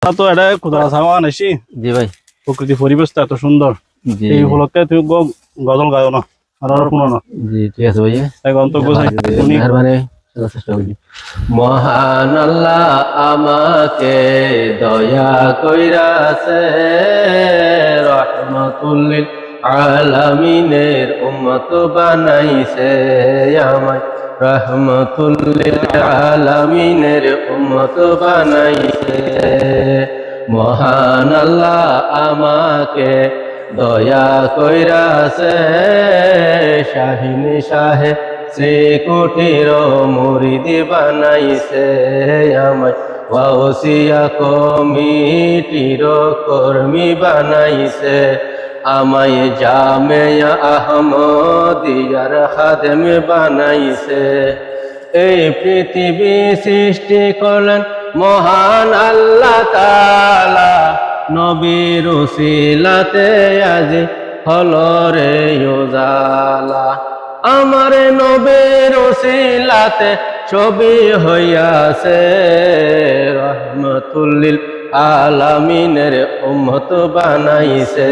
তো এটা কোথাও সামা নাইছি। জি ভাই। প্রকৃতি পরিবেশটা এত সুন্দর, এই উপলক্ষে তুমি গজল গাও না আর শুনো না। জি ঠিক আছে ভাইয়া, তাই গন্তব্য মেহরবানি চেষ্টা করি। মহান আল্লাহ আমাকে দয়া কইরাছে, রহমাতুল লিল আলামিনের উম্মত বানাইছে আমায়, রহমাতুল লিল আলামিনের উম্মত বানাইছে। মহান আল্লাহ আমাকে দয়া কইরাছে, শাহিন শাহে শ্রী কুটির মুরিদি বানাইছে আমায়, ওয়াসিয়া কমিটির কর্মী বানাইছে আমায়, জামিয়া আহমদিয়ার খাদেম বানাইছে। এই পৃথিবী সৃষ্টি করলেন মহান আল্লাহ তাআলা, নবীর উসিলাতে আজ হলো রে উজালা। আমার নবীর উসিলাতে ছবি হইয়াছে, রহমাতুল লিল আলামিনের উম্মত বানাইছে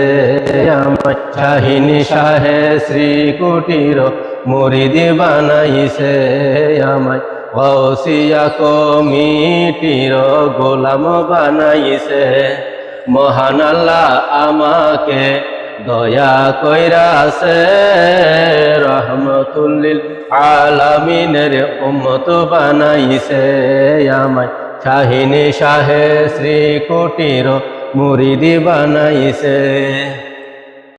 আমায়, শাহিন শাহে শ্রী কুটির মুরিদি বানাইছে আমায়, ওসিয়া কমিটির গোলাম বানাইছে। মহান আল্লাহ আমাকে দয়া কইরাছে, রহমাতুল লিল আলামিনের উম্মত বানাইছে আমায়, শাহিন শাহে শ্রী কুটির মুরিদি বানাইছে।